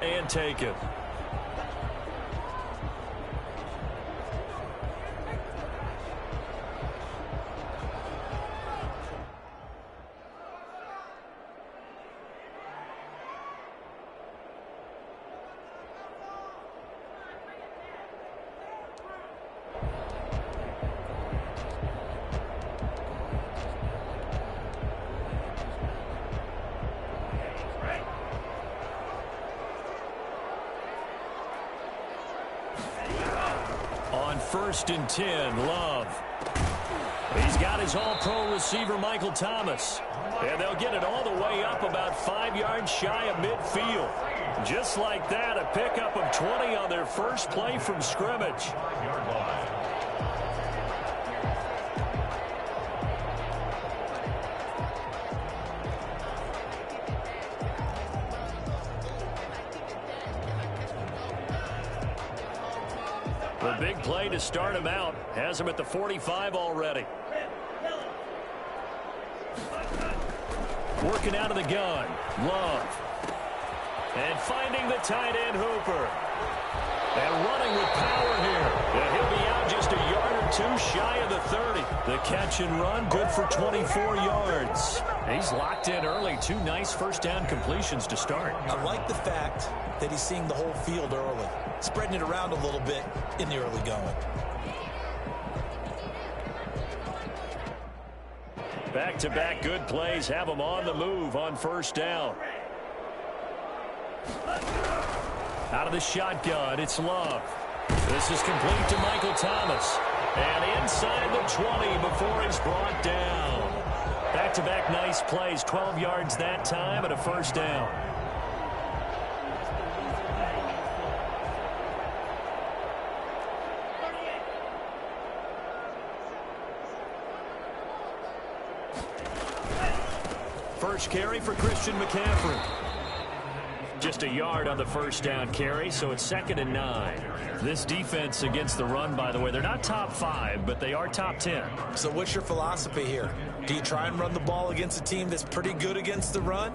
and taken. First and 10, Love. He's got his all-pro receiver, Michael Thomas. And they'll get it all the way up about 5 yards shy of midfield. Just like that, a pickup of 20 on their first play from scrimmage. The big play to start him out has him at the 45 already. Working out of the gun, Love. And finding the tight end, Hooper. And running with power here. And he'll be out just a yard or two shy of the 30. The catch and run, good for 24 yards. He's locked in early. 2 nice first down completions to start. I like the fact that he's seeing the whole field early, spreading it around a little bit in the early going. Back-to-back good plays have him on the move on first down. Out of the shotgun, it's Love. This is complete to Michael Thomas. And inside the 20 before he's brought down. Back-to-back nice plays, 12 yards that time and a first down. First carry for Christian McCaffrey. Just a yard on the first down carry, so it's 2nd and 9. This defense against the run, by the way, they're not top 5, but they are top 10. So what's your philosophy here? Do you try and run the ball against a team that's pretty good against the run?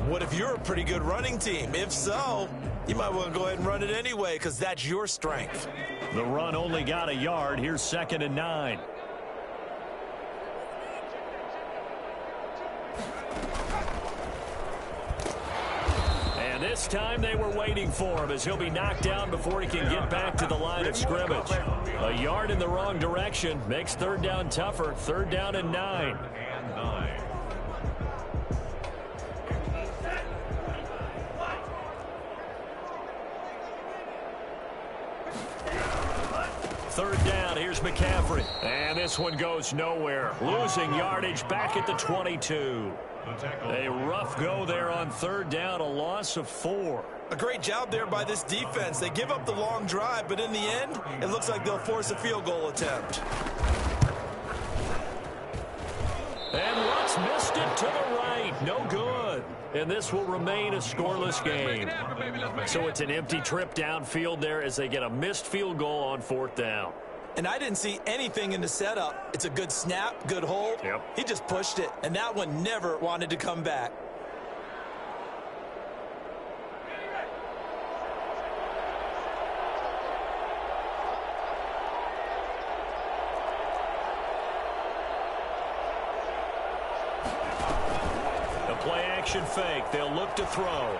What if you're a pretty good running team? If so, you might want to go ahead and run it anyway because that's your strength. The run only got a yard. Here's 2nd and 9. This time they were waiting for him as he'll be knocked down before he can get back to the line of scrimmage. A yard in the wrong direction makes 3rd down tougher. 3rd down and 9. Third down, here's McCaffrey. And this one goes nowhere. Losing yardage back at the 22. A rough go there on 3rd down, a loss of 4. A great job there by this defense. They give up the long drive, but in the end, it looks like they'll force a field goal attempt. And Lutz missed it to the right. No good. And this will remain a scoreless game. So it's an empty trip downfield there as they get a missed field goal on 4th down. And I didn't see anything in the setup. It's a good snap, good hold. Yep. He just pushed it, and that one never wanted to come back. The play-action fake. They'll look to throw.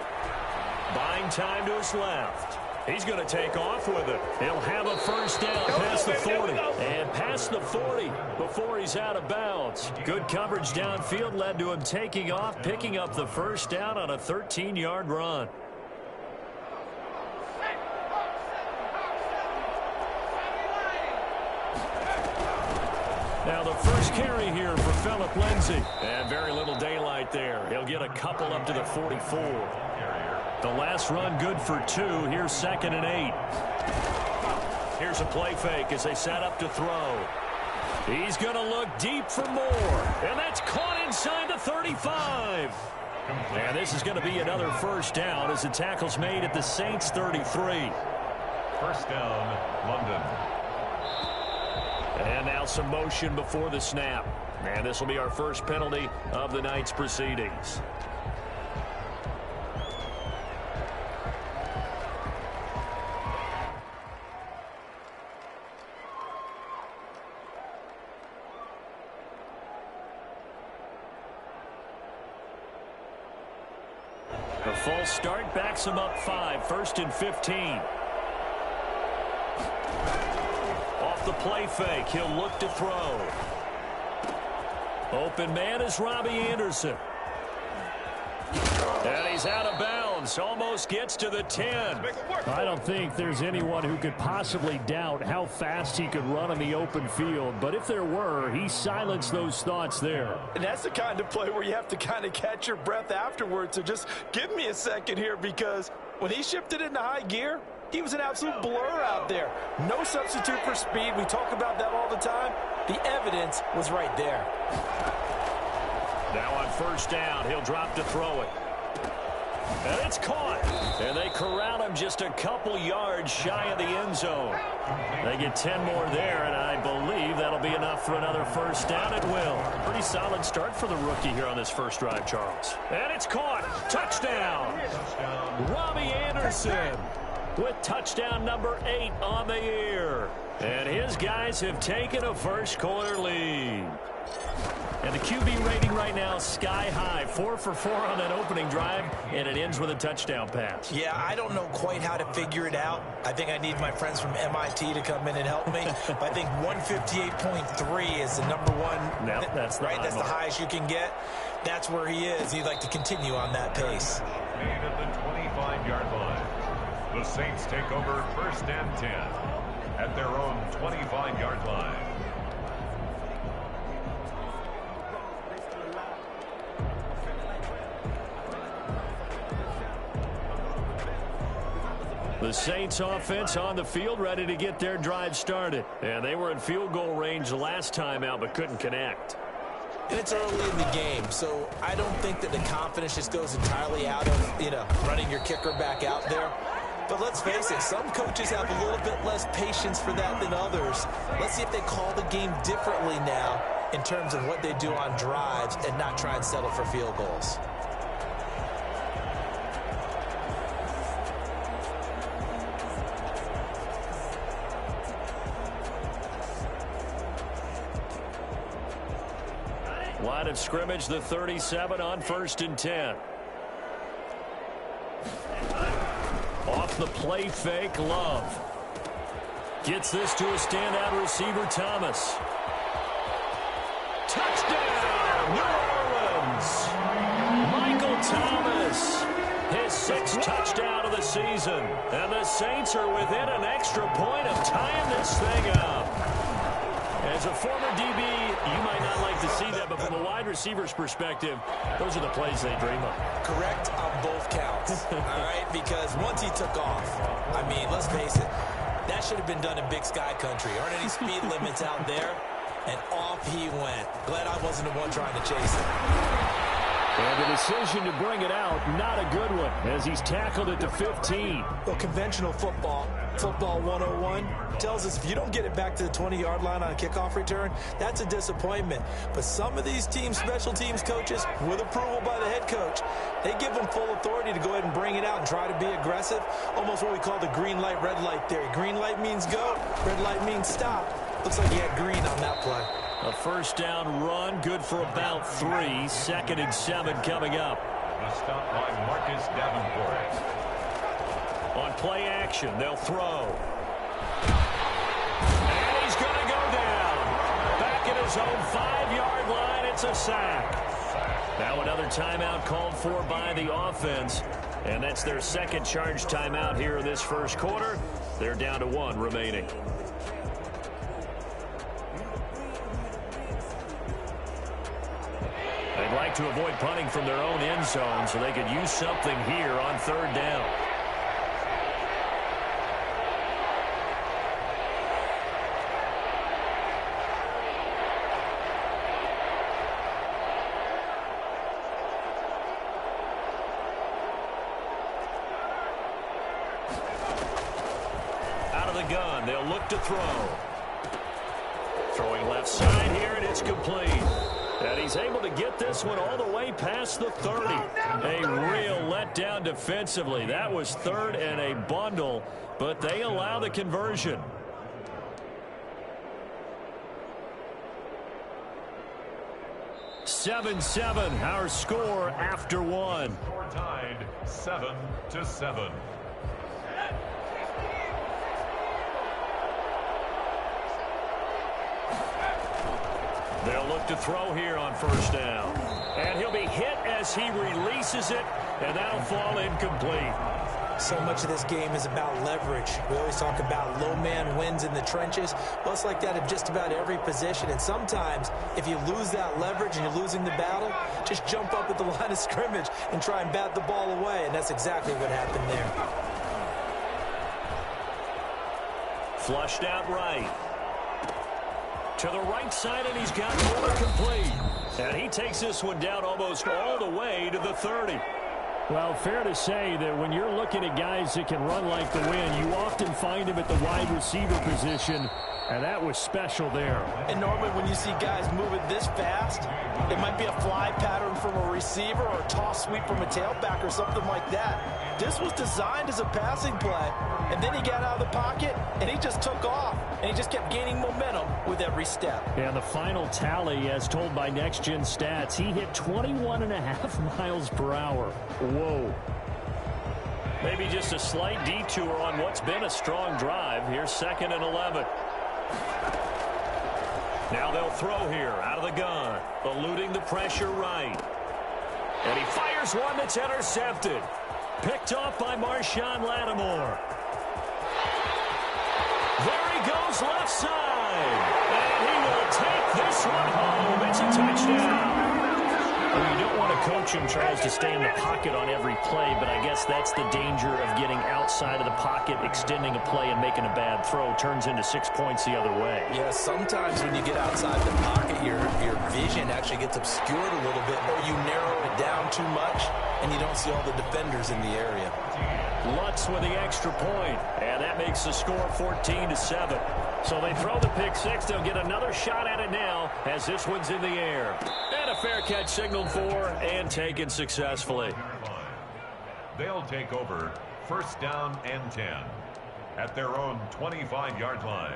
Buying time to his left. He's going to take off with it. He'll have a first down past the 40. And past the 40 before he's out of bounds. Good coverage downfield led to him taking off, picking up the first down on a 13-yard run. Now the first carry here for Phillip Lindsay. And very little daylight there. He'll get a couple up to the 44. The last run good for 2. Here's 2nd and 8. Here's a play fake as they set up to throw. He's going to look deep for more. And that's caught inside the 35. And this is going to be another first down as the tackle's made at the Saints 33. First down, London. And now some motion before the snap. And this will be our first penalty of the night's proceedings. A false start backs him up 5, 1st and 15. Off the play fake, he'll look to throw. Open man is Robbie Anderson. And he's out of bounds. Almost gets to the 10. I don't think there's anyone who could possibly doubt how fast he could run on the open field. But if there were, he silenced those thoughts there. And that's the kind of play where you have to kind of catch your breath afterwards. So just give me a second here, because when he shifted into high gear, he was an absolute blur out there. No substitute for speed. We talk about that all the time. The evidence was right there. Now on 1st down, he'll drop to throw it. And it's caught. And they corral him just a couple yards shy of the end zone. They get 10 more there, and I believe that'll be enough for another 1st down. It will. Pretty solid start for the rookie here on this first drive, Charles. And it's caught. Touchdown. Robbie Anderson with touchdown number 8 on the year. And his guys have taken a first-quarter lead. And the QB rating right now sky high. 4 for 4 on that opening drive, and it ends with a touchdown pass. Yeah, I don't know quite how to figure it out. I think I need my friends from MIT to come in and help me. But I think 158.3 is the number one. Nope, that's the right. That's the highest you can get. That's where he is. He'd like to continue on that pace. Made at the 25-yard line. The Saints take over 1st and 10 at their own 25-yard line. The Saints offense on the field, ready to get their drive started. And they were in field goal range last time out, but couldn't connect. And it's early in the game, so I don't think that the confidence just goes entirely out of, running your kicker back out there. But let's face it, some coaches have a little bit less patience for that than others. Let's see if they call the game differently now in terms of what they do on drives and not try and settle for field goals. Line of scrimmage, the 37 on 1st and 10. Off the play fake, Love. Gets this to a standout receiver, Thomas. Touchdown, New Orleans! Michael Thomas, his 6th touchdown of the season. And the Saints are within an extra point of tying this thing up. As a former DB, you might not like to see that, but from a wide receiver's perspective, those are the plays they dream of. Correct on both counts, all right? Because once he took off, I mean, let's face it, that should have been done in Big Sky Country. Aren't any speed limits out there? And off he went. Glad I wasn't the one trying to chase it. And the decision to bring it out, not a good one, as he's tackled at the 15. Well, conventional football 101, tells us if you don't get it back to the 20-yard line on a kickoff return, that's a disappointment. But some of these teams, special teams coaches, with approval by the head coach, they give them full authority to go ahead and bring it out and try to be aggressive. Almost what we call the green light, red light theory. Green light means go, red light means stop. Looks like he had green on that play. A 1st down run, good for about 3. 2nd and 7 coming up. The stop by Marcus Davenport. On play action, they'll throw. And he's going to go down. Back at his own 5-yard line, it's a sack. Now another timeout called for by the offense. And that's their 2nd charge timeout here in this 1st quarter. They're down to 1 remaining. They'd like to avoid punting from their own end zone so they could use something here on 3rd down. Out of the gun, they'll look to throw. Throwing left side here, and it's complete. And he's able to get this one all the way past the 30. A real letdown defensively. That was 3rd and a bundle, but they allow the conversion. 7-7, our score after one. Score tied 7-7. They'll look to throw here on first down. And he'll be hit as he releases it, and that'll fall incomplete. So much of this game is about leverage. We always talk about low man wins in the trenches. Well, it's like that in just about every position. And sometimes, if you lose that leverage and you're losing the battle, just jump up at the line of scrimmage and try and bat the ball away. And that's exactly what happened there. Flushed out right. To the right side, and he's got more complete. And he takes this one down almost all the way to the 30. Well, fair to say that when you're looking at guys that can run like the wind, you often find him at the wide receiver position, and that was special there. And normally when you see guys moving this fast, it might be a fly pattern from a receiver or a toss sweep from a tailback or something like that. This was designed as a passing play, and then he got out of the pocket, and he just took off, and he just kept gaining momentum with every step. And the final tally, as told by Next Gen Stats, he hit 21.5 miles per hour. Whoa. Maybe just a slight detour on what's been a strong drive. Here's 2nd and 11. Now they'll throw here out of the gun, eluding the pressure right. And he fires one that's intercepted. Picked off by Marshawn Lattimore. There he goes left side. And he will take this one home. It's a touchdown. Well, you don't want a coach who tries to stay in the pocket on every play, but I guess that's the danger of getting outside of the pocket, extending a play, and making a bad throw. Turns into 6 points the other way. Yeah, sometimes when you get outside the pocket, your vision actually gets obscured a little bit, or you narrow it down too much, and you don't see all the defenders in the area. Lutz with the extra point, and that makes the score 14-7. So they throw the pick six. They'll get another shot at it now as this one's in the air. And a fair catch signaled for and taken successfully. They'll take over 1st down and 10 at their own 25-yard line.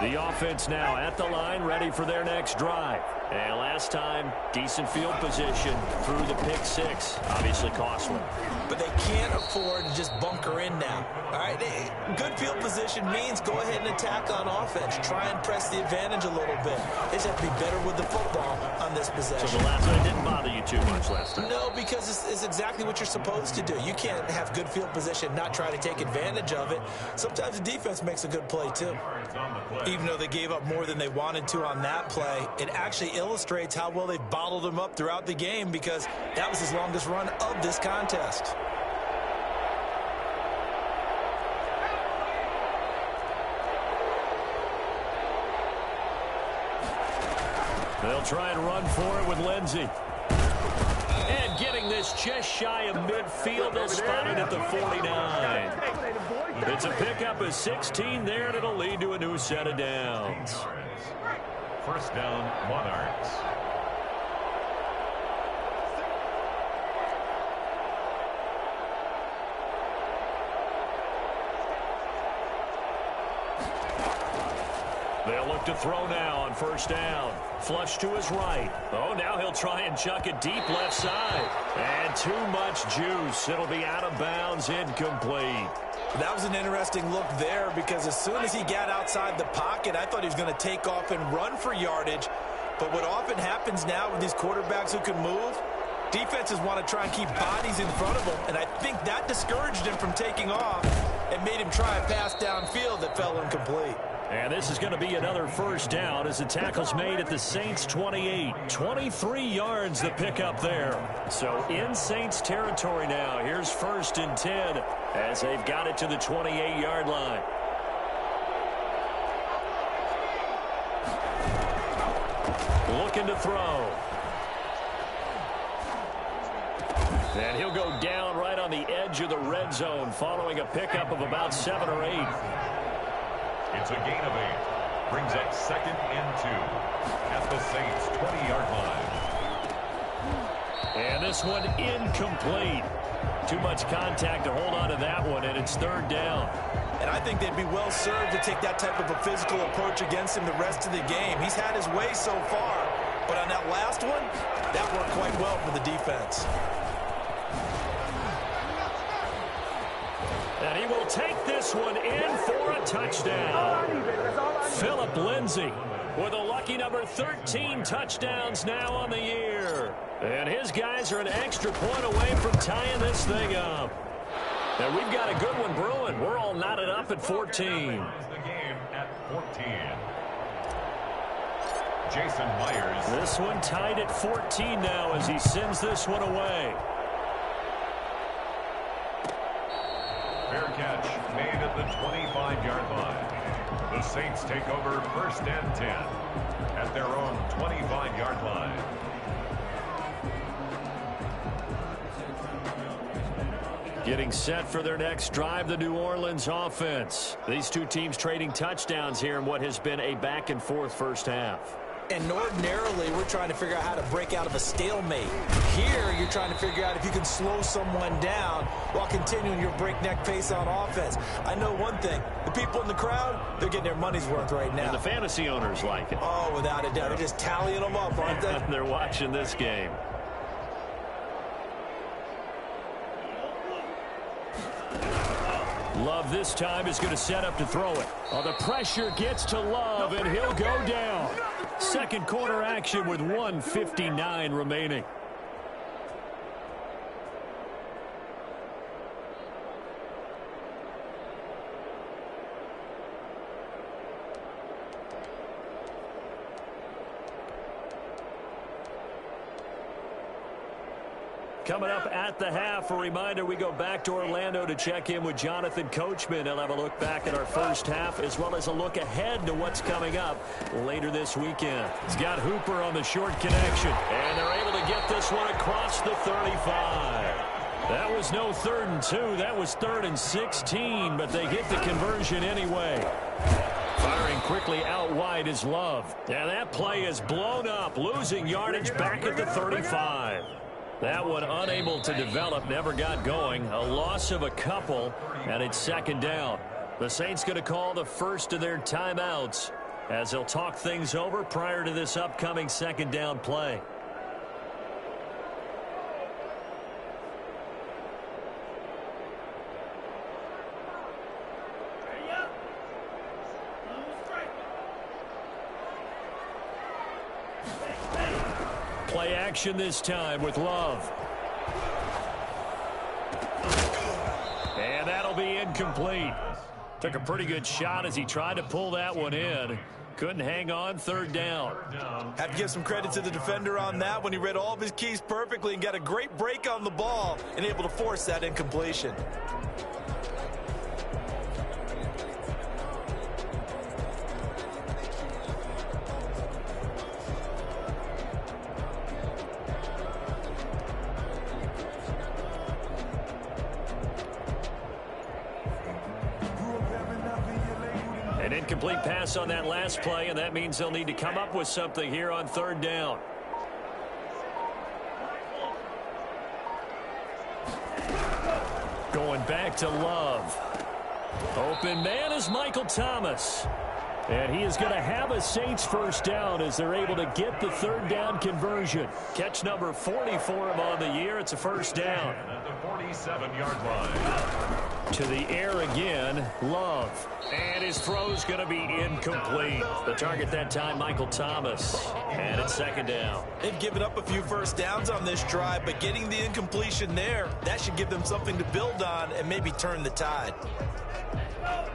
The offense now at the line, ready for their next drive. And last time, decent field position through the pick six. Obviously costly. But they can't afford to just bunker in now. All right, good field position means go ahead and attack on offense. Try and press the advantage a little bit. They just have to be better with the football on this possession. So the last one didn't bother you too much last time? No, because it's exactly what you're supposed to do. You can't have good field position, not try to take advantage of it. Sometimes the defense makes a good play too. Even though they gave up more than they wanted to on that play, it actually illustrates how well they've bottled him up throughout the game, because that was his longest run of this contest. They'll try and run for it with Lindsey. And getting this just shy of midfield, they'll spot it at the 49. It's a pickup of 16 there, and it'll lead to a new set of downs. 1st down, Monarchs. They'll look to throw now on 1st down. Flush to his right. Oh, now he'll try and chuck it deep left side. And too much juice. It'll be out of bounds, incomplete. That was an interesting look there, because as soon as he got outside the pocket, I thought he was going to take off and run for yardage. But what often happens now with these quarterbacks who can move, defenses want to try and keep bodies in front of them, and I think that discouraged him from taking off and made him try a pass downfield that fell incomplete. And this is going to be another 1st down as the tackle's made at the Saints 28. 23 yards the pickup there. So in Saints territory now. Here's 1st and 10 as they've got it to the 28-yard line. Looking to throw. And he'll go down right on the edge of the red zone following a pickup of about 7 or 8. It's a gain of 8. Brings up 2nd and 2 at the Saints' 20-yard line. And this one incomplete. Too much contact to hold on to that one, and it's third down. And I think they'd be well served to take that type of a physical approach against him the rest of the game. He's had his way so far, but on that last one, that worked quite well for the defense. And he will take this one in for a touchdown. Philip Lindsay with a lucky number 13 touchdowns now on the year. And his guys are an extra point away from tying this thing up. And we've got a good one brewing. We're all knotted up at 14. The game at 14. Jason Myers. This one tied at 14 now as he sends this one away. Fair catch made at the 25-yard line. The Saints take over first and 10 at their own 25-yard line. Getting set for their next drive, the New Orleans offense. These two teams trading touchdowns here in what has been a back-and-forth first half. And ordinarily, we're trying to figure out how to break out of a stalemate. Here, you're trying to figure out if you can slow someone down while continuing your breakneck pace on offense. I know one thing. The people in the crowd, they're getting their money's worth right now. And the fantasy owners like it. Oh, without a doubt. They're just tallying them up, aren't they? They're watching this game. Love this time is going to set up to throw it. Oh, the pressure gets to Love, and he'll go down. Second quarter action with 1:59 remaining. Coming up at the half, a reminder, we go back to Orlando to check in with Jonathan Coachman. He'll have a look back at our first half as well as a look ahead to what's coming up later this weekend. He's got Hooper on the short connection, and they're able to get this one across the 35. That was no 3rd and 2. That was 3rd and 16, but they get the conversion anyway. Firing quickly out wide is Love. And that play is blown up, losing yardage back at the 35. That one unable to develop, never got going. A loss of a couple, and it's second down. The Saints going to call the first of their timeouts as they'll talk things over prior to this upcoming second down play. Play action this time with Love. And that'll be incomplete. Took a pretty good shot as he tried to pull that one in. Couldn't hang on, third down. Have to give some credit to the defender on that when he read all of his keys perfectly and got a great break on the ball and able to force that incompletion. An incomplete pass on that last play, and that means they'll need to come up with something here on third down. Going back to Love. Open man is Michael Thomas. And he is going to have a Saints first down as they're able to get the third down conversion. Catch number 40 for him on the year. It's a first down. At the 47-yard line. To the air again, Love. And his throw's going to be incomplete. The target that time, Michael Thomas. And it's second down. They've given up a few first downs on this drive, but getting the incompletion there, that should give them something to build on and maybe turn the tide.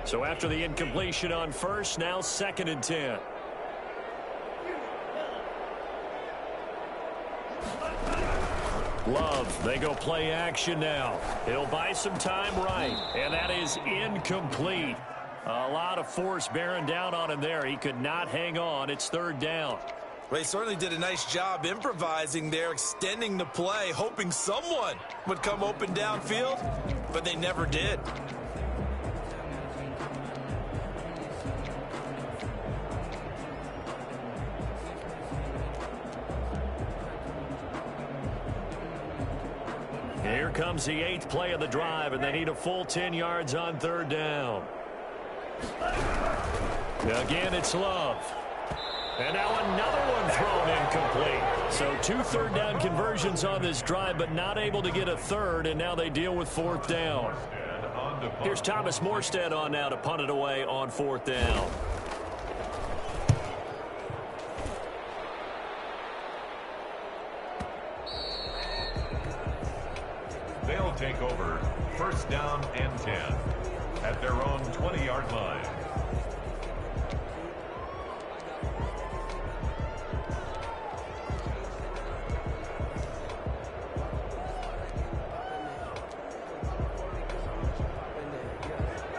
So after the incompletion on first, now 2nd and 10. Love, they go play action now. He'll buy some time right, and that is incomplete. A lot of force bearing down on him there. He could not hang on. It's third down. Well, he certainly did a nice job improvising there, extending the play, hoping someone would come open downfield, but they never did. Here comes the 8th play of the drive, and they need a full 10 yards on 3rd down. Again, it's Love. And now another one thrown incomplete. So 2 3rd down conversions on this drive, but not able to get a 3rd, and now they deal with 4th down. Here's Thomas Morstead on now to punt it away on 4th down. They'll take over 1st down and 10 at their own 20-yard line.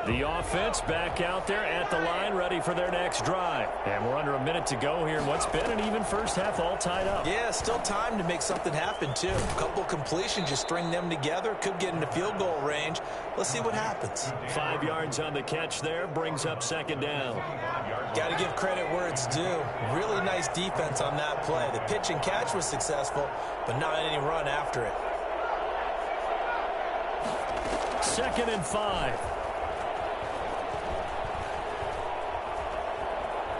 The offense back out there at the line, ready for their next drive. And we're under a minute to go here in what's been an even first half, all tied up. Yeah, still time to make something happen, too. A couple completions, just string them together. Could get into field goal range. Let's see what happens. 5 yards on the catch there, brings up 2nd down. Got to give credit where it's due. Really nice defense on that play. The pitch and catch was successful, but not any run after it. 2nd and 5.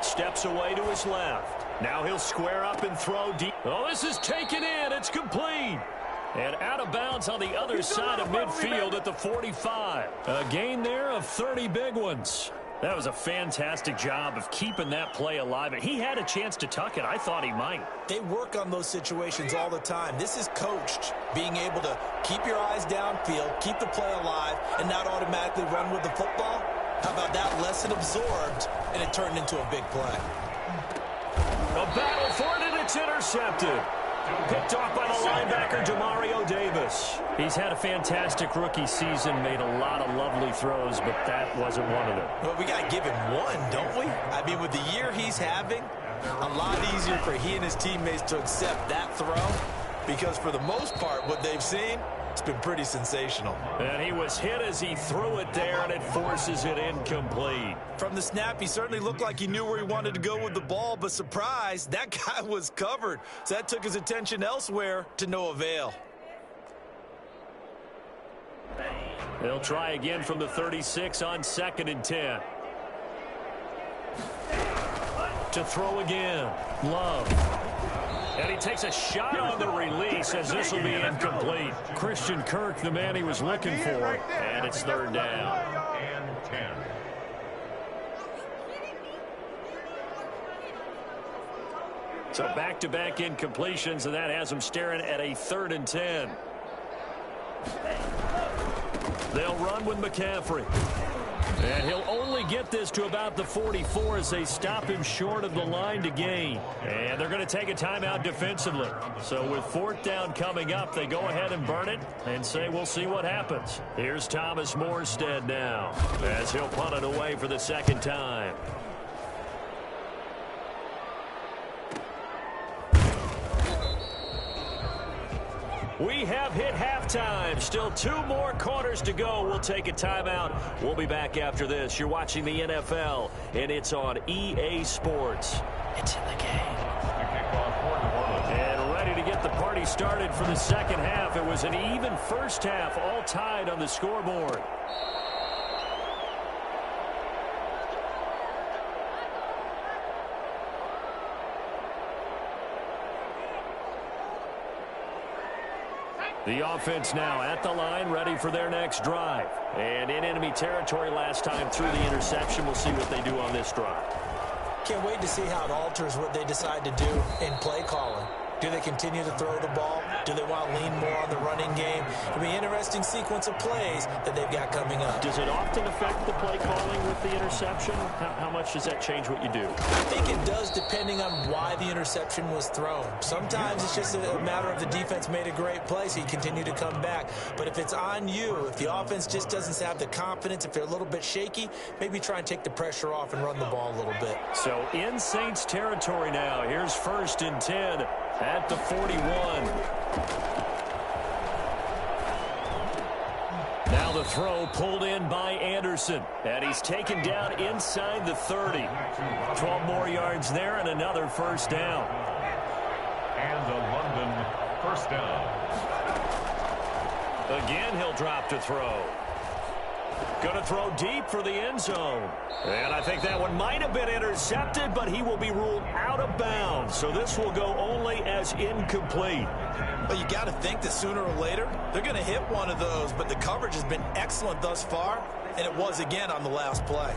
Steps away to his left. Now he'll square up and throw deep. Oh, this is taken in. It's complete. And out of bounds on the other side of midfield at the 45. A gain there of 30 big ones. That was a fantastic job of keeping that play alive. And he had a chance to tuck it. I thought he might. They work on those situations all the time. This is coached, being able to keep your eyes downfield, keep the play alive, and not automatically run with the football. How about that? Lesson absorbed, and it turned into a big play. A battle for it, and it's intercepted. Picked off by the linebacker, Demario Davis. He's had a fantastic rookie season, made a lot of lovely throws, but that wasn't one of them. Well, we got to give him one, don't we? I mean, with the year he's having, a lot easier for he and his teammates to accept that throw, because for the most part, what they've seen, it's been pretty sensational. And he was hit as he threw it there, and it forces it incomplete. From the snap, he certainly looked like he knew where he wanted to go with the ball, but surprise, that guy was covered. So that took his attention elsewhere to no avail. They'll try again from the 36 on 2nd and 10. To throw again, Love. And he takes a shot on the release as this will be incomplete. Christian Kirk, the man he was looking for. And it's 3rd down. And 10. So back-to-back incompletions, and that has him staring at a 3rd and 10. They'll run with McCaffrey. And he'll only get this to about the 44 as they stop him short of the line to gain. And they're going to take a timeout defensively. So with 4th down coming up, they go ahead and burn it and say we'll see what happens. Here's Thomas Morstead now as he'll punt it away for the 2nd time. We have hit halftime. Still 2 more quarters to go. We'll take a timeout. We'll be back after this. You're watching the NFL, and it's on EA Sports. It's in the game. And ready to get the party started for the 2nd half. It was an even first half, all tied on the scoreboard. The offense now at the line, ready for their next drive. And in enemy territory last time through the interception. We'll see what they do on this drive. Can't wait to see how it alters what they decide to do in play calling. Do they continue to throw the ball? Do they want to lean more on the running game? It'll be an interesting sequence of plays that they've got coming up. Does it often affect the play calling with the interception? How much does that change what you do? I think it does, depending on why the interception was thrown. Sometimes it's just a matter of the defense made a great play, so you continue to come back. But if it's on you, if the offense just doesn't have the confidence, if they're a little bit shaky, maybe try and take the pressure off and run the ball a little bit. So in Saints territory now. Here's 1st and 10 at the 41. Now the throw pulled in by Anderson. And he's taken down inside the 30. 12 more yards there and another 1st down. And a London 1st down. Again, he'll drop to throw. Going to throw deep for the end zone. And I think that one might have been intercepted, but he will be ruled out of bounds. So this will go only as incomplete. Well, you got to think that sooner or later they're going to hit one of those, but the coverage has been excellent thus far, and it was again on the last play.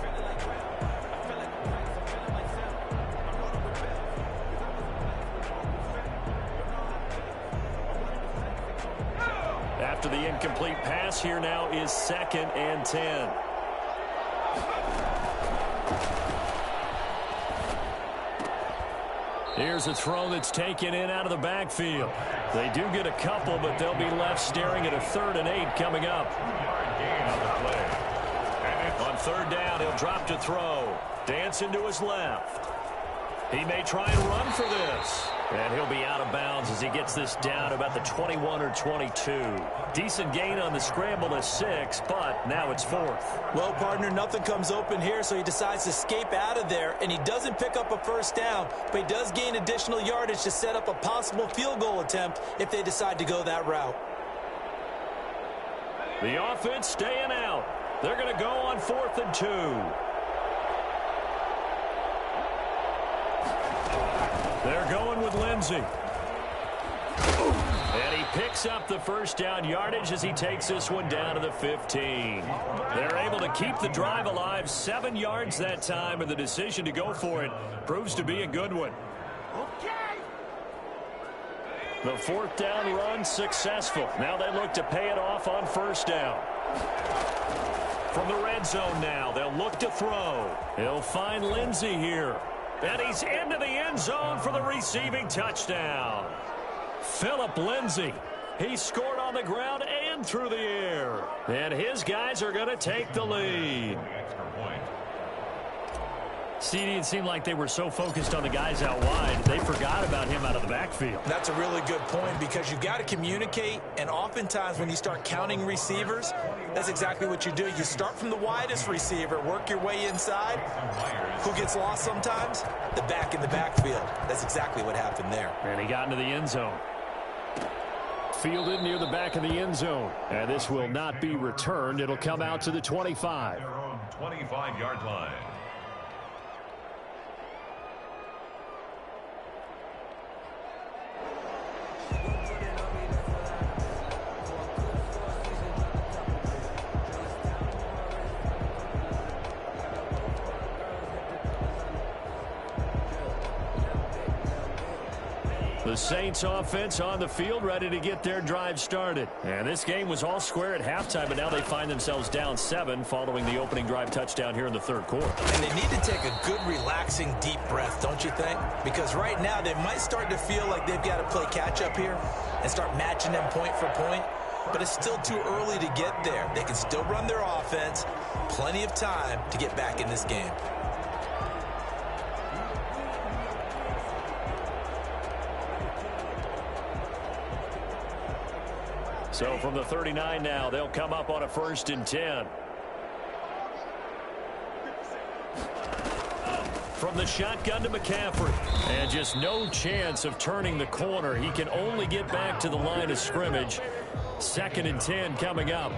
After the incomplete pass, here now is 2nd and 10. Here's a throw that's taken in out of the backfield. They do get a couple, but they'll be left staring at a 3rd and 8 coming up. On 3rd down, he'll drop to throw. Dancing to his left. He may try and run for this. And he'll be out of bounds as he gets this down about the 21 or 22. Decent gain on the scramble to 6, but now it's 4th. Well, partner, nothing comes open here, so he decides to escape out of there, and he doesn't pick up a 1st down, but he does gain additional yardage to set up a possible field goal attempt if they decide to go that route. The offense staying out. They're going to go on 4th and 2. They're going with Lindsey. And he picks up the 1st down yardage as he takes this one down to the 15. They're able to keep the drive alive, 7 yards that time, and the decision to go for it proves to be a good one. The 4th down run successful. Now they look to pay it off on 1st down. From the red zone now, they'll look to throw. He'll find Lindsey here. And he's into the end zone for the receiving touchdown. Philip Lindsey. He scored on the ground and through the air. And his guys are going to take the lead. CD, it seemed like they were so focused on the guys out wide, they forgot about him out of the backfield. That's a really good point because you've got to communicate, and oftentimes when you start counting receivers, that's exactly what you do. You start from the widest receiver, work your way inside. Who gets lost sometimes? The back in the backfield. That's exactly what happened there. And he got into the end zone. Fielded near the back of the end zone. And this will not be returned. It'll come out to the 25. Their own 25-yard line. The Saints offense on the field ready to get their drive started. And this game was all square at halftime, but now they find themselves down 7 following the opening drive touchdown here in the 3rd quarter. And they need to take a good, relaxing, deep breath, don't you think? Because right now they might start to feel like they've got to play catch-up here and start matching them point for point. But it's still too early to get there. They can still run their offense. Plenty of time to get back in this game. So from the 39 now, they'll come up on a 1st and 10. From the shotgun to McCaffrey. And just no chance of turning the corner. He can only get back to the line of scrimmage. 2nd and 10 coming up.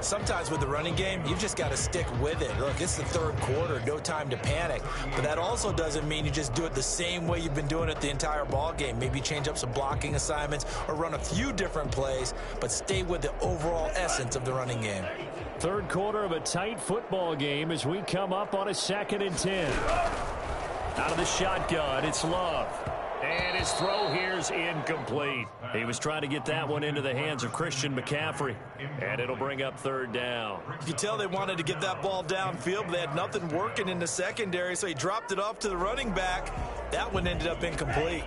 Sometimes with the running game, you've just got to stick with it. Look, it's the 3rd quarter, no time to panic. But that also doesn't mean you just do it the same way you've been doing it the entire ball game. Maybe change up some blocking assignments or run a few different plays, but stay with the overall essence of the running game. 3rd quarter of a tight football game as we come up on a 2nd and 10. Out of the shotgun, it's Love. And his throw here's incomplete. He was trying to get that one into the hands of Christian McCaffrey. And it'll bring up 3rd down. You could tell they wanted to get that ball downfield, but they had nothing working in the secondary, so he dropped it off to the running back. That one ended up incomplete.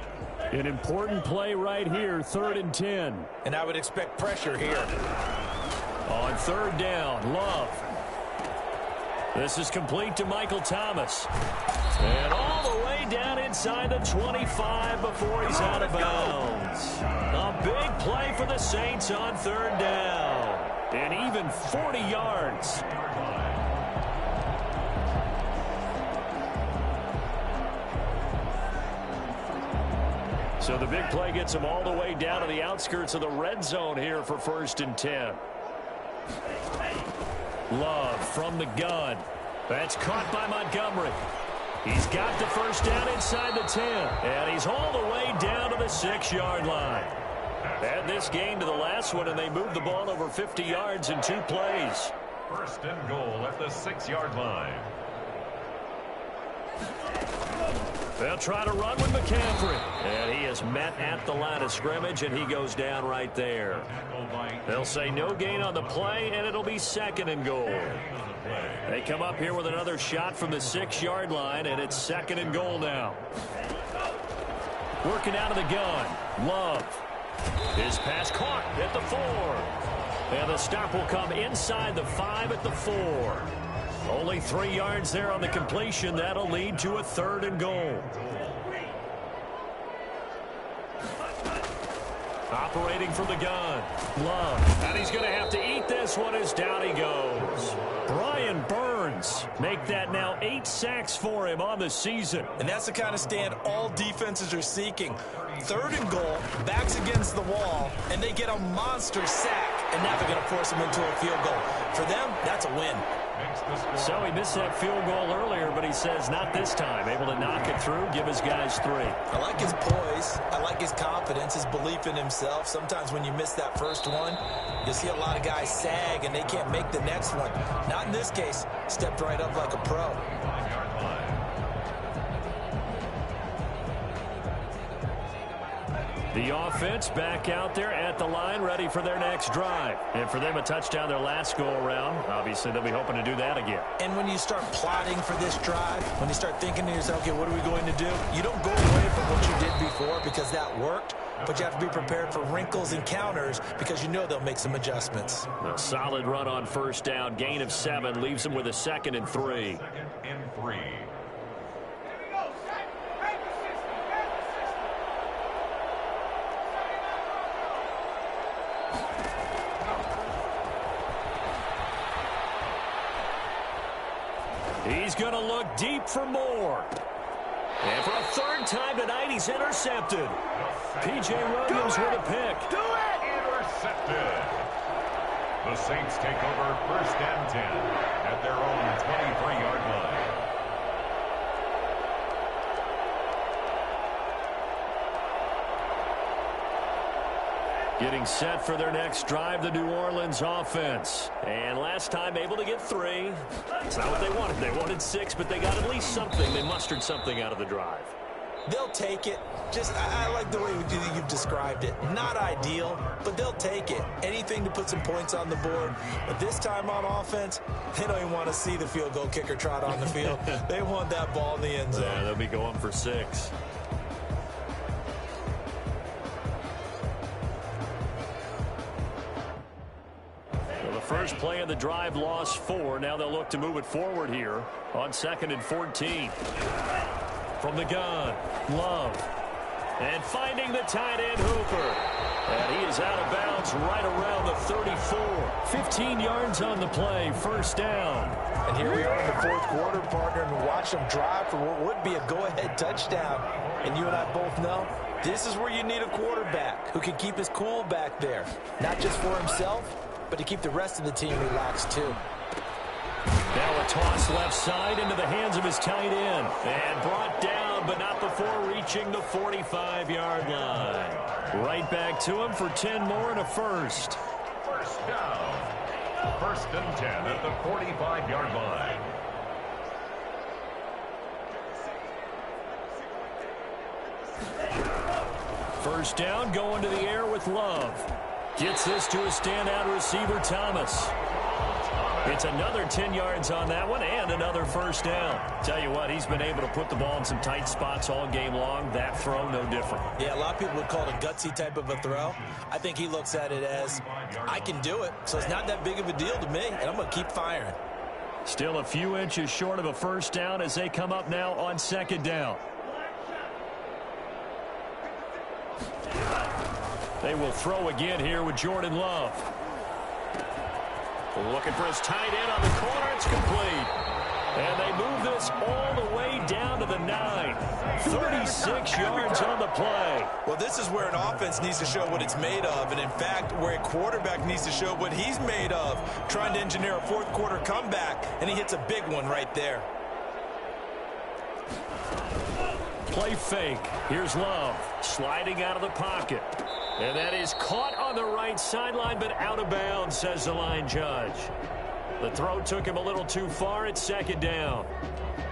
An important play right here, 3rd and 10. And I would expect pressure here. On 3rd down, Love. This is complete to Michael Thomas. And all the way down inside the 25 before he's out of bounds. A big play for the Saints on 3rd down. And even 40 yards. So the big play gets him all the way down to the outskirts of the red zone here for 1st and 10. Love from the gun. That's caught by Montgomery. He's got the first down inside the 10. And he's all the way down to the 6-yard line. Add this game to the last one, and they moved the ball over 50 yards in 2 plays. 1st and goal at the 6-yard line. They'll try to run with McCaffrey. And he is met at the line of scrimmage, and he goes down right there. They'll say no gain on the play, and it'll be 2nd and goal. They come up here with another shot from the 6-yard line, and it's 2nd and goal now. Working out of the gun. Love. His pass caught at the 4. And the stop will come inside the 5 at the 4. Only 3 yards there on the completion. That'll lead to a 3rd and goal. Operating from the gun. Love. And he's going to have to eat this one as down he goes. Brian Burns make that now 8 sacks for him on the season. And that's the kind of stand all defenses are seeking. 3rd and goal, backs against the wall, and they get a monster sack. And now they're going to force him into a field goal. For them, that's a win. So he missed that field goal earlier, but he says not this time. Able to knock it through, give his guys 3. I like his poise. I like his confidence, his belief in himself. Sometimes when you miss that first one, you'll see a lot of guys sag and they can't make the next one. Not in this case. Stepped right up like a pro. The offense back out there at the line, ready for their next drive. And for them, a touchdown their last go-around. Obviously, they'll be hoping to do that again. And when you start plotting for this drive, when you start thinking to yourself, okay, what are we going to do? You don't go away from what you did before because that worked, but you have to be prepared for wrinkles and counters because you know they'll make some adjustments. A solid run on 1st down. Gain of 7 leaves them with a 2nd and 3. 2nd and 3. He's going to look deep for more. And for a 3rd time tonight, he's intercepted. P.J. Williams with a pick. Do it! Intercepted. The Saints take over 1st and 10 at their own 23-yard line. Getting set for their next drive, the New Orleans offense. And last time able to get 3. It's not what they wanted. They wanted 6, but they got at least something. They mustered something out of the drive. They'll take it. I like the way you've described it. Not ideal, but they'll take it. Anything to put some points on the board. But this time on offense, they don't even want to see the field goal kicker trot on the field. They want that ball in the end zone. Yeah, they'll be going for 6. First play of the drive, lost 4. Now they'll look to move it forward here on 2nd and 14. From the gun, Love. And finding the tight end, Hooper. And he is out of bounds right around the 34. 15 yards on the play, 1st down. And here we are in the 4th quarter, partner, and watch them drive for what would be a go-ahead touchdown. And you and I both know this is where you need a quarterback who can keep his cool back there. Not just for himself, but to keep the rest of the team relaxed, too. Now a toss left side into the hands of his tight end. And brought down, but not before reaching the 45-yard line. Right back to him for 10 more and a 1st. 1st down. 1st and 10 at the 45-yard line. First down, going to the air with Love. Gets this to a standout receiver, Thomas. It's another 10 yards on that one and another 1st down. Tell you what, he's been able to put the ball in some tight spots all game long. That throw, no different. Yeah, a lot of people would call it a gutsy type of a throw. I think he looks at it as, I can do it, so it's not that big of a deal to me, and I'm going to keep firing. Still a few inches short of a 1st down as they come up now on 2nd down. They will throw again here with Jordan Love. Looking for his tight end on the corner. It's complete. And they move this all the way down to the 9. 36 yards on the play. Well, this is where an offense needs to show what it's made of, and in fact, where a quarterback needs to show what he's made of, trying to engineer a fourth quarter comeback, and he hits a big one right there. Play fake. Here's Love sliding out of the pocket. And that is caught on the right sideline, but out of bounds, says the line judge. The throw took him a little too far. It's second down.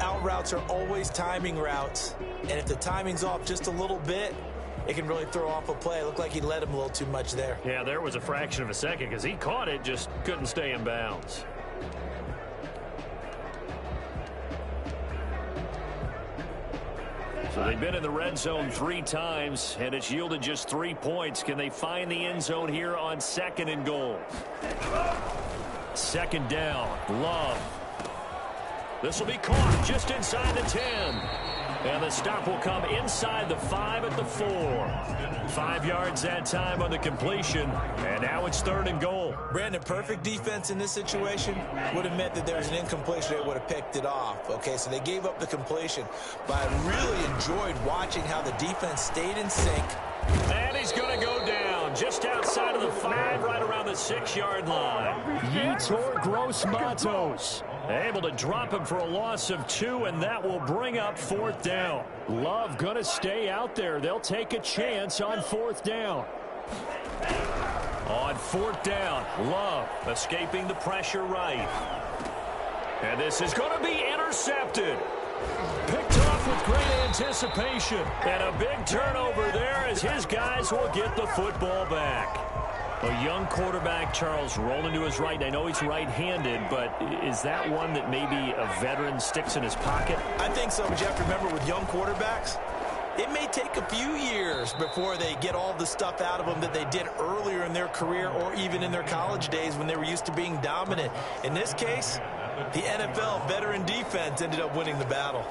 Out routes are always timing routes, and if the timing's off just a little bit, it can really throw off a play. It looked like he let him a little too much there. Yeah, there was a fraction of a second because he caught it, just couldn't stay in bounds. So they've been in the red zone 3 times, and it's yielded just 3 points. Can they find the end zone here on 2nd and goal? Second down, Love. This will be caught just inside the 10. And the stop will come inside the 5 at the 4. 5 yards that time on the completion. And now it's 3rd and goal. Brandon, perfect defense in this situation would have meant that there was an incompletion. They would have picked it off. Okay, so they gave up the completion. But I really enjoyed watching how the defense stayed in sync. And he's going to go down just outside of the 5, right around the 6-yard line. Yetur Gross-Matos able to drop him for a loss of 2, and that will bring up 4th down. Love going to stay out there. They'll take a chance on 4th down. On 4th down, Love escaping the pressure right. And this is going to be intercepted. Picked off with great anticipation. And a big turnover there as his guys will get the football back. A young quarterback, Charles, rolling to his right. I know he's right-handed, but is that one that maybe a veteran sticks in his pocket? I think so, but you have to remember with young quarterbacks, it may take a few years before they get all the stuff out of them that they did earlier in their career or even in their college days when they were used to being dominant. In this case, the NFL veteran defense ended up winning the battle.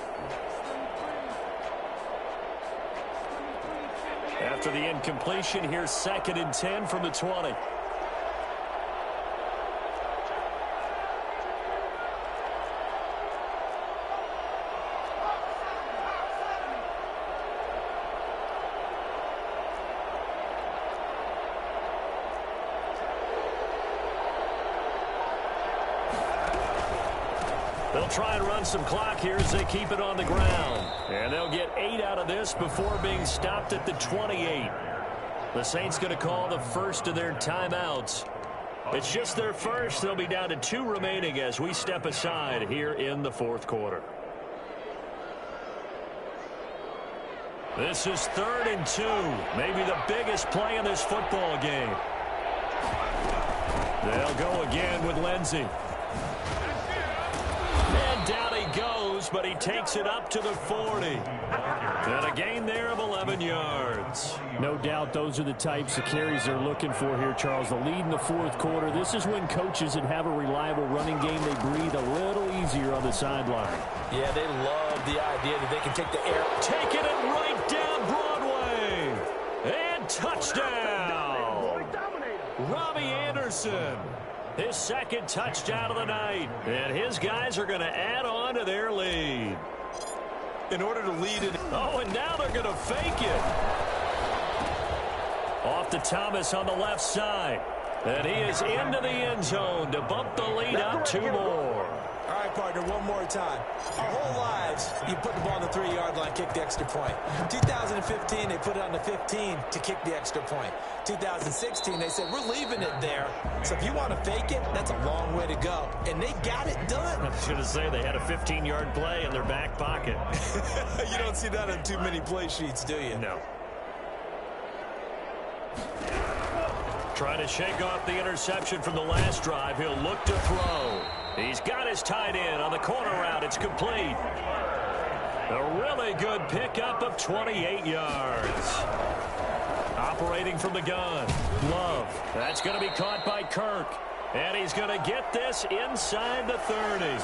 After the incompletion, here's 2nd and 10 from the 20. They'll try and run some clock here as they keep it on the ground. And they'll get 8 out of this before being stopped at the 28. The Saints going to call the first of their timeouts. It's just their first. They'll be down to 2 remaining as we step aside here in the 4th quarter. This is 3rd and 2. Maybe the biggest play in this football game. They'll go again with Lindsey. And down he goes, but he takes it up to the 40. And a gain there of 11 yards. No doubt those are the types of carries they're looking for here, Charles. The lead in the 4th quarter. This is when coaches that have a reliable running game, they breathe a little easier on the sideline. Yeah, they love the idea that they can take the air. Taking it right down Broadway. And touchdown. Robbie Anderson. His 2nd touchdown of the night. And his guys are going to add on to their lead. In order to lead it. Oh, and now they're going to fake it. Off to Thomas on the left side. And he is into the end zone to bump the lead up 2 more. All right, partner, one more time. Our whole lives, you put the ball on the 3-yard line, kick the extra point. 2015, they put it on the 15 to kick the extra point. 2016, they said, we're leaving it there. So if you want to fake it, that's a long way to go. And they got it done. I should have said they had a 15-yard play in their back pocket. You don't see that on too many play sheets, do you? No. Trying to shake off the interception from the last drive. He'll look to throw. He's got his tight end on the corner route. It's complete. A really good pickup of 28 yards. Operating from the gun. Love. That's going to be caught by Kirk. And he's going to get this inside the 30.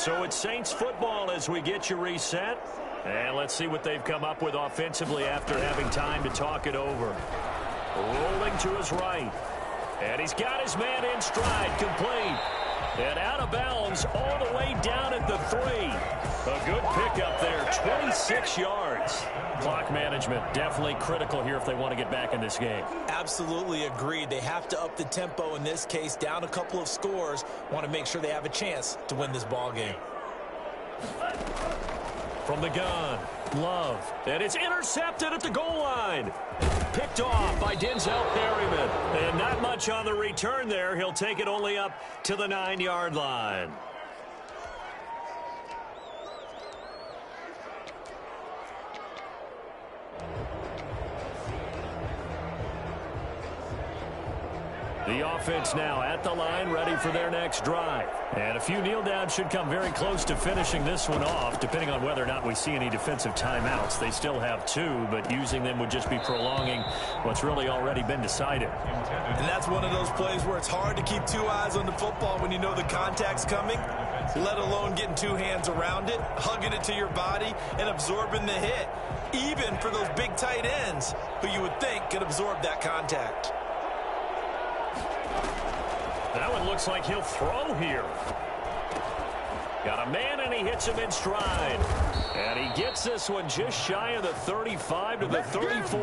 So it's Saints football as we get you reset. And let's see what they've come up with offensively after having time to talk it over. Rolling to his right. And he's got his man in stride, complete. And out of bounds all the way down at the 3. A good pickup there, 26 yards. Clock management definitely critical here if they want to get back in this game. Absolutely agreed. They have to up the tempo in this case, down a couple of scores. Want to make sure they have a chance to win this ball game. From the gun, Love. And it's intercepted at the goal line. Picked off by Denzel Perryman. And not much on the return there. He'll take it only up to the 9-yard line. The offense now at the line, ready for their next drive. And a few kneel downs should come very close to finishing this one off, depending on whether or not we see any defensive timeouts. They still have 2, but using them would just be prolonging what's really already been decided. And that's one of those plays where it's hard to keep 2 eyes on the football when you know the contact's coming, let alone getting 2 hands around it, hugging it to your body, and absorbing the hit, even for those big tight ends who you would think could absorb that contact. That one looks like he'll throw here. Got a man, and he hits him in stride. And he gets this one just shy of the 35 to the 34.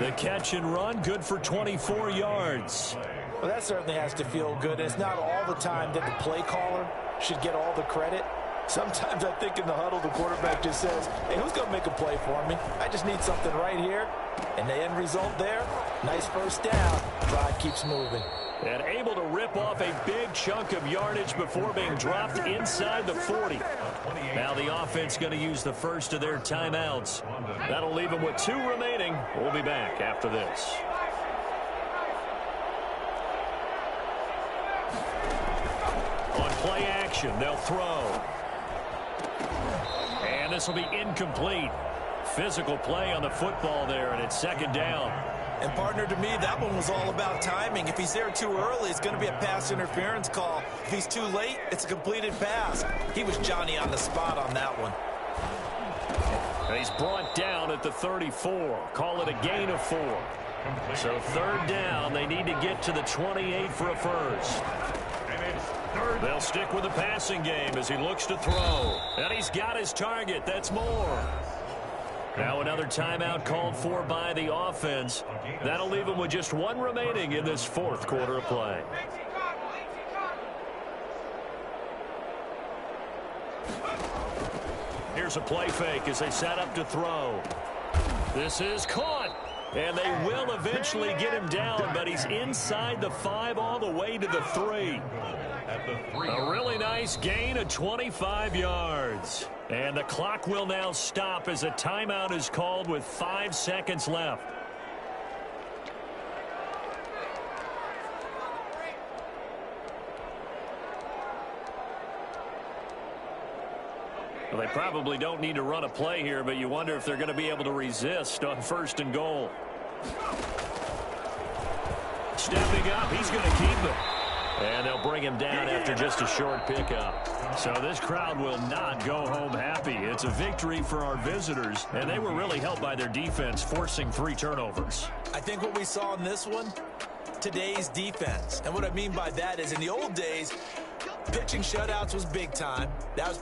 The catch and run, good for 24 yards. Well, that certainly has to feel good. It's not all the time that the play caller should get all the credit. Sometimes I think in the huddle, the quarterback just says, hey, who's going to make a play for me? I just need something right here. And the end result there, nice first down. Drive keeps moving. And able to rip off a big chunk of yardage before being dropped inside the 40. Now the offense going to use the first of their timeouts. That'll leave them with 2 remaining. We'll be back after this. On play action, they'll throw. And this will be incomplete. Physical play on the football there, and it's 2nd down. And, partner, to me, that one was all about timing. If he's there too early, it's going to be a pass interference call. If he's too late, it's a completed pass. He was Johnny on the spot on that one. And he's brought down at the 34. Call it a gain of 4. So 3rd down, they need to get to the 28 for a first. They'll stick with the passing game as he looks to throw. And he's got his target. That's more. Now another timeout called for by the offense. That'll leave them with just 1 remaining in this 4th quarter of play. Here's a play fake as they set up to throw. This is caught. And they will eventually get him down, but he's inside the 5 all the way to the 3. A really nice gain of 25 yards. And the clock will now stop as a timeout is called with 5 seconds left. Well, they probably don't need to run a play here, but you wonder if they're going to be able to resist on 1st and goal. Stepping up, he's going to keep it. And they'll bring him down after just a short pickup. So this crowd will not go home happy. It's a victory for our visitors, and they were really helped by their defense, forcing 3 turnovers. I think what we saw in this one, today's defense. And what I mean by that is in the old days, pitching shutouts was big time. That was